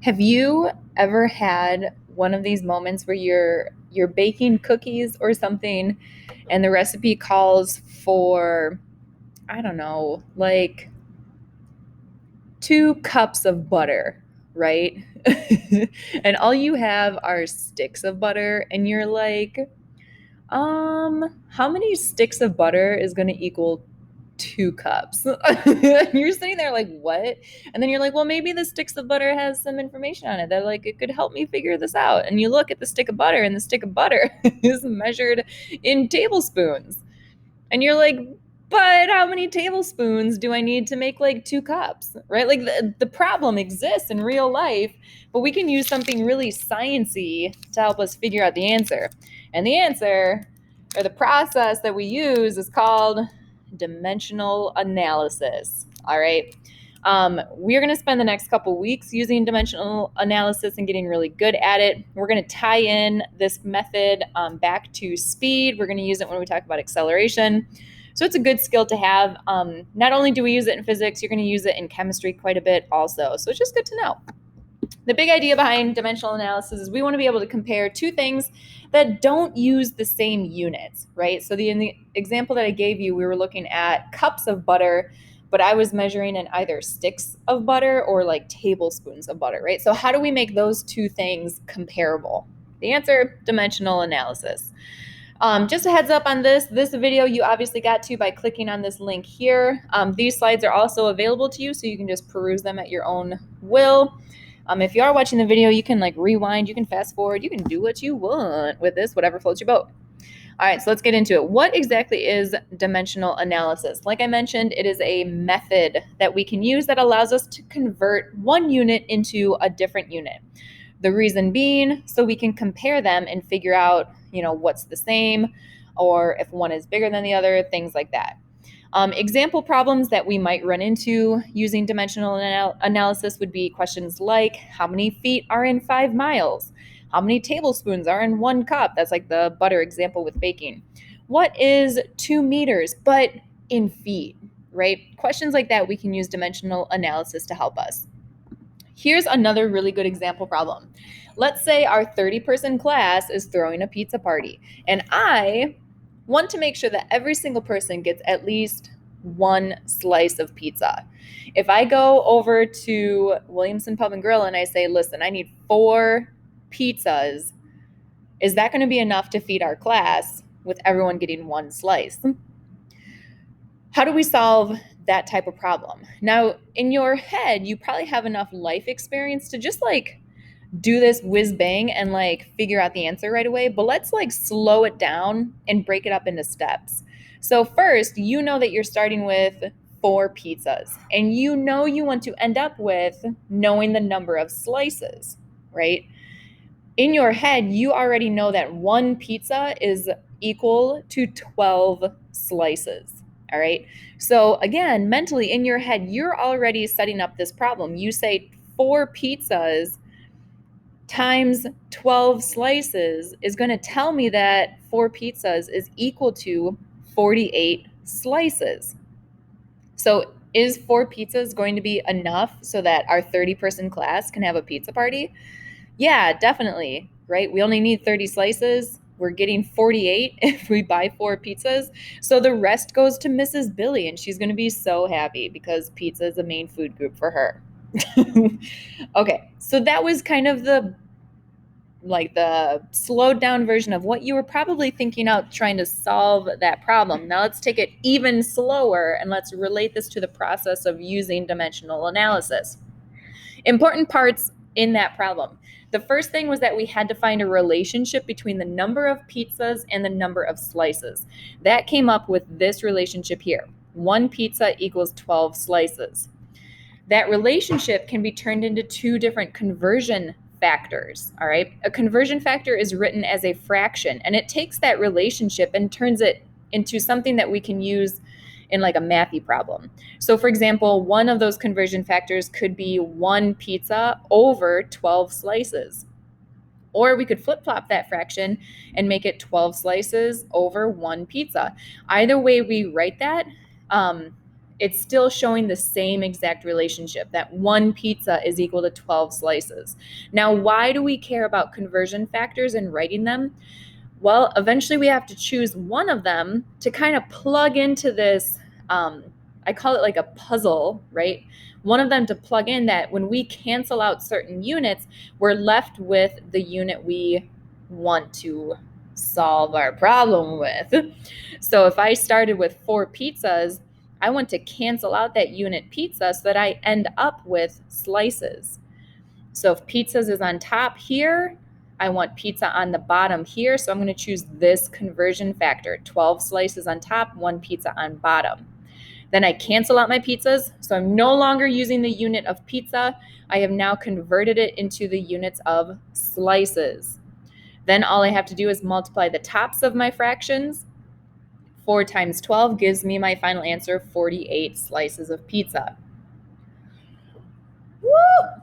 Have you ever had one of these moments where you're baking cookies or something and the recipe calls for, I don't know, like 2 cups of butter, right? And all you have are sticks of butter and you're like, how many sticks of butter is going to equal 2 cups? You're sitting there like, what? And then you're like, well, maybe the sticks of butter has some information on it that like it could help me figure this out. And you look at the stick of butter, and the stick of butter is measured in tablespoons. And you're like, but how many tablespoons do I need to make like 2 cups? Right? Like the problem exists in real life, but we can use something really sciencey to help us figure out the answer. And the answer, or the process that we use, is called dimensional analysis. All right. We're going to spend the next couple weeks using dimensional analysis and getting really good at it. We're going to tie in this method back to speed. We're going to use it when we talk about acceleration. So it's a good skill to have. Not only do we use it in physics, you're going to use it in chemistry quite a bit also. So it's just good to know. The big idea behind dimensional analysis is we want to be able to compare two things that don't use the same units, right? So in the example that I gave you, we were looking at cups of butter, but I was measuring in either sticks of butter or like tablespoons of butter, right? So how do we make those two things comparable? The answer, dimensional analysis. Just a heads up on this video you obviously got to by clicking on this link here. These slides are also available to you, so you can just peruse them at your own will. If you are watching the video, you can like rewind, you can fast forward, you can do what you want with this, whatever floats your boat. All right, so let's get into it. What exactly is dimensional analysis? Like I mentioned, it is a method that we can use that allows us to convert one unit into a different unit. The reason being, so we can compare them and figure out, what's the same, or if one is bigger than the other, things like that. Example problems that we might run into using dimensional analysis would be questions like, how many feet are in 5 miles? How many tablespoons are in 1 cup? That's like the butter example with baking. What is 2 meters, but in feet, right? Questions like that, we can use dimensional analysis to help us. Here's another really good example problem. Let's say our 30-person class is throwing a pizza party, and I want to make sure that every single person gets at least one slice of pizza. If I go over to Williamson Pub and Grill and I say, listen, I need 4 pizzas, is that going to be enough to feed our class with everyone getting one slice? How do we solve that type of problem? Now, in your head, you probably have enough life experience to just like do this whiz bang and like figure out the answer right away. But let's like slow it down and break it up into steps. So first, you know that you're starting with 4 pizzas, and you know you want to end up with knowing the number of slices, right? In your head, you already know that 1 pizza is equal to 12 slices. All right. So again, mentally in your head, you're already setting up this problem. You say 4 pizzas times 12 slices is going to tell me that 4 pizzas is equal to 48 slices. So is 4 pizzas going to be enough so that our 30-person class can have a pizza party? Yeah, definitely, right? We only need 30 slices. We're getting 48 if we buy 4 pizzas. So the rest goes to Mrs. Billy, and she's going to be so happy because pizza is a main food group for her. Okay, so that was kind of the slowed down version of what you were probably thinking out trying to solve that problem. Now let's take it even slower and let's relate this to the process of using dimensional analysis. Important parts in that problem. The first thing was that we had to find a relationship between the number of pizzas and the number of slices. That came up with this relationship here. 1 pizza equals 12 slices. That relationship can be turned into 2 different conversion factors, all right? A conversion factor is written as a fraction, and it takes that relationship and turns it into something that we can use in like a mathy problem. So for example, one of those conversion factors could be 1 pizza over 12 slices. Or we could flip-flop that fraction and make it 12 slices over 1 pizza. Either way we write that, it's still showing the same exact relationship, that one pizza is equal to 12 slices. Now, why do we care about conversion factors and writing them? Well, eventually we have to choose one of them to kind of plug into this, I call it like a puzzle, right? One of them to plug in that when we cancel out certain units, we're left with the unit we want to solve our problem with. So if I started with 4 pizzas, I want to cancel out that unit pizza so that I end up with slices. So if pizzas is on top here, I want pizza on the bottom here. So I'm going to choose this conversion factor, 12 slices on top, 1 pizza on bottom. Then I cancel out my pizzas. So I'm no longer using the unit of pizza. I have now converted it into the units of slices. Then all I have to do is multiply the tops of my fractions. 4 times 12 gives me my final answer, 48 slices of pizza. Woo!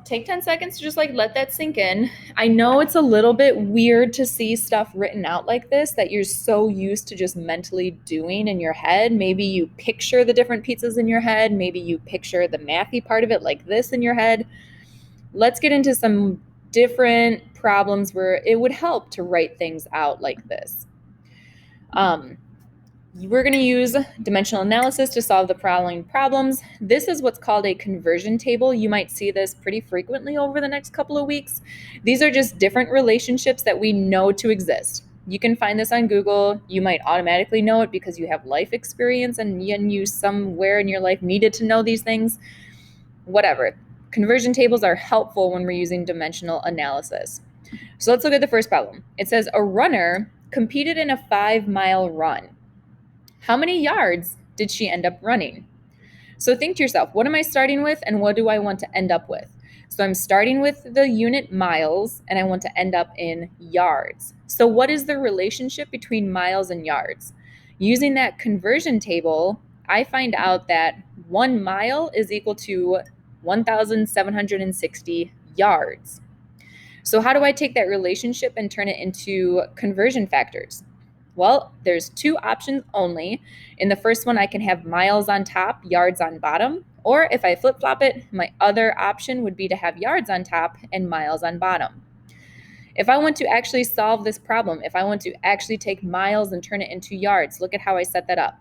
Take 10 seconds to just like let that sink in. I know it's a little bit weird to see stuff written out like this that you're so used to just mentally doing in your head. Maybe you picture the different pizzas in your head. Maybe you picture the mathy part of it like this in your head. Let's get into some different problems where it would help to write things out like this. We're going to use dimensional analysis to solve the following problems. This is what's called a conversion table. You might see this pretty frequently over the next couple of weeks. These are just different relationships that we know to exist. You can find this on Google. You might automatically know it because you have life experience and you somewhere in your life needed to know these things. Whatever. Conversion tables are helpful when we're using dimensional analysis. So let's look at the first problem. It says a runner competed in a 5-mile run. How many yards did she end up running? So think to yourself, what am I starting with and what do I want to end up with? So I'm starting with the unit miles and I want to end up in yards. So what is the relationship between miles and yards? Using that conversion table, I find out that 1 mile is equal to 1,760 yards. So how do I take that relationship and turn it into conversion factors? Well, there's 2 options only. In the first one, I can have miles on top, yards on bottom. Or if I flip-flop it, my other option would be to have yards on top and miles on bottom. If I want to actually solve this problem, if I want to actually take miles and turn it into yards, look at how I set that up.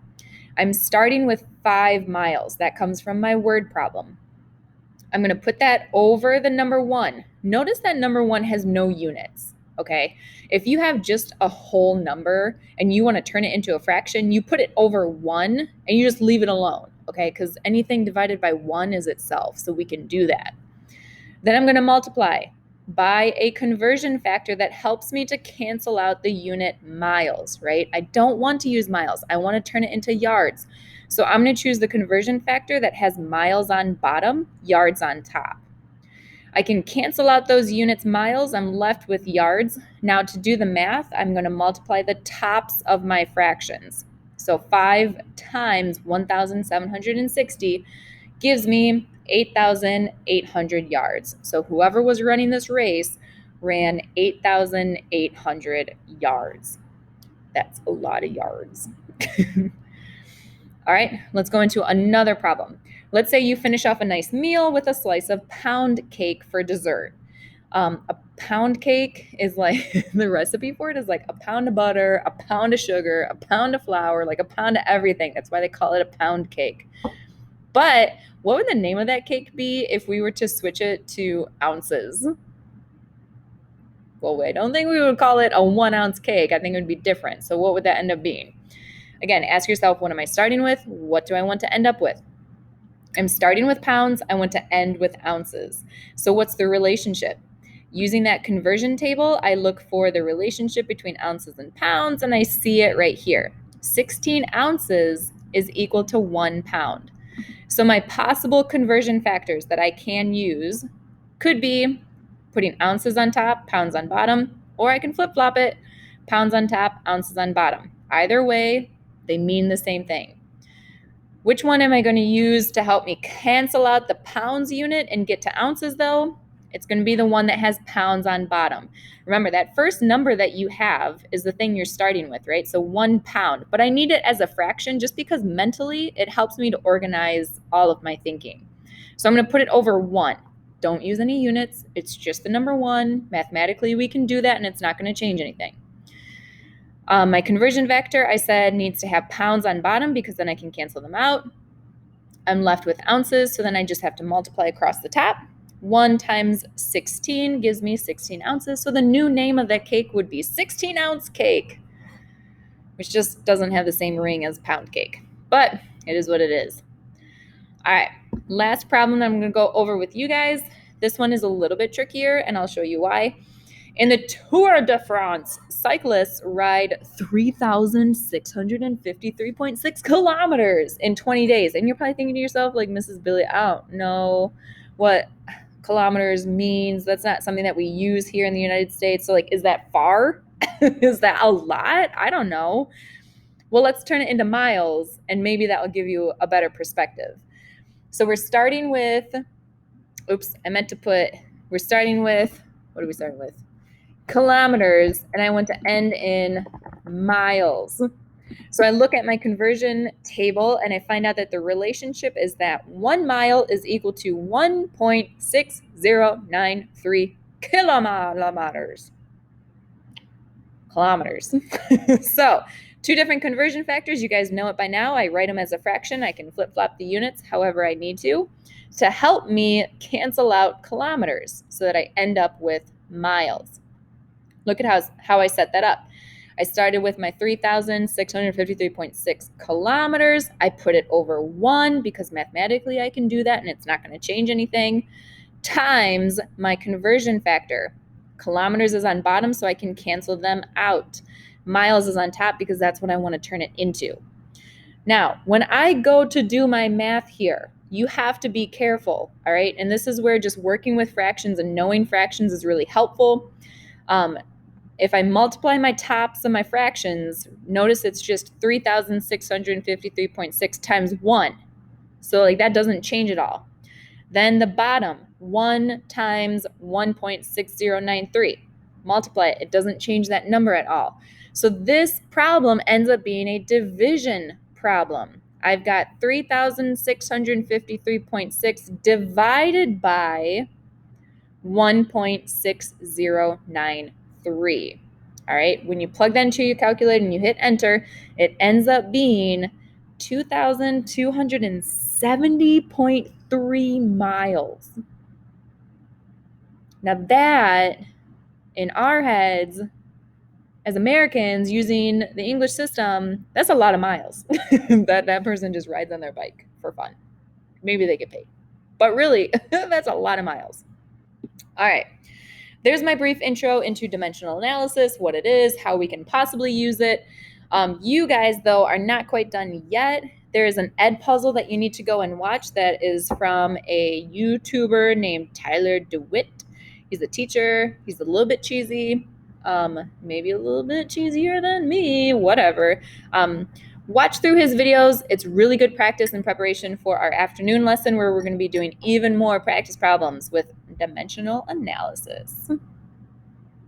I'm starting with 5 miles. That comes from my word problem. I'm going to put that over the number 1. Notice that number 1 has no units. Okay, if you have just a whole number and you want to turn it into a fraction, you put it over 1 and you just leave it alone, okay? Because anything divided by 1 is itself, so we can do that. Then I'm going to multiply by a conversion factor that helps me to cancel out the unit miles, right? I don't want to use miles. I want to turn it into yards. So I'm going to choose the conversion factor that has miles on bottom, yards on top. I can cancel out those units miles. I'm left with yards. Now to do the math, I'm going to multiply the tops of my fractions. So 5 times 1,760 gives me 8,800 yards. So whoever was running this race ran 8,800 yards. That's a lot of yards. All right, let's go into another problem. Let's say you finish off a nice meal with a slice of pound cake for dessert. A pound cake is like, the recipe for it is like a pound of butter, a pound of sugar, a pound of flour, like a pound of everything. That's why they call it a pound cake. But what would the name of that cake be if we were to switch it to ounces? Well, I don't think we would call it a 1-ounce cake. I think it would be different. So what would that end up being? Again, ask yourself, what am I starting with? What do I want to end up with? I'm starting with pounds. I want to end with ounces. So what's the relationship? Using that conversion table, I look for the relationship between ounces and pounds, and I see it right here. 16 ounces is equal to 1 pound. So my possible conversion factors that I can use could be putting ounces on top, pounds on bottom, or I can flip-flop it, pounds on top, ounces on bottom. Either way, they mean the same thing. Which one am I going to use to help me cancel out the pounds unit and get to ounces though? It's going to be the one that has pounds on bottom. Remember, that first number that you have is the thing you're starting with, right? So 1 pound. But I need it as a fraction just because mentally it helps me to organize all of my thinking. So I'm going to put it over 1. Don't use any units. It's just the number 1. Mathematically, we can do that, and it's not going to change anything. My conversion vector, I said, needs to have pounds on bottom because then I can cancel them out. I'm left with ounces, so then I just have to multiply across the top. 1 times 16 gives me 16 ounces, so the new name of that cake would be 16-ounce cake, which just doesn't have the same ring as pound cake, but it is what it is. All right, last problem that I'm going to go over with you guys. This one is a little bit trickier, and I'll show you why. In the Tour de France, cyclists ride 3,653.6 kilometers in 20 days. And you're probably thinking to yourself, like, Mrs. Billy, I don't know what kilometers means. That's not something that we use here in the United States. So, like, is that far? Is that a lot? I don't know. Well, let's turn it into miles, and maybe that will give you a better perspective. So we're starting with, we're starting with, what are we starting with? Kilometers, and I want to end in miles. So I look at my conversion table and I find out that the relationship is that 1 mile is equal to 1.6093 kilometers. So 2 different conversion factors. You guys know it by now. I write them as a fraction. I can flip-flop the units however I need to help me cancel out kilometers so that I end up with miles. Look at how I set that up. I started with my 3,653.6 kilometers. I put it over 1 because mathematically I can do that and it's not going to change anything, times my conversion factor. Kilometers is on bottom, so I can cancel them out. Miles is on top because that's what I want to turn it into. Now, when I go to do my math here, you have to be careful, all right? And this is where just working with fractions and knowing fractions is really helpful. If I multiply my tops of my fractions, notice it's just 3,653.6 times 1. So like that doesn't change at all. Then the bottom, 1 times 1.6093. Multiply it. It doesn't change that number at all. So this problem ends up being a division problem. I've got 3,653.6 divided by 1.6093. All right, when you plug that into your calculator and you hit enter, it ends up being 2,270.3 miles. Now that, in our heads, as Americans using the English system, that's a lot of miles. that person just rides on their bike for fun. Maybe they get paid. But really, that's a lot of miles. All right. There's my brief intro into dimensional analysis, what it is, how we can possibly use it. You guys, though, are not quite done yet. There is an Ed puzzle that you need to go and watch that is from a YouTuber named Tyler DeWitt. He's a teacher. He's a little bit cheesy, maybe a little bit cheesier than me, whatever. Watch through his videos. It's really good practice and preparation for our afternoon lesson where we're going to be doing even more practice problems with dimensional analysis.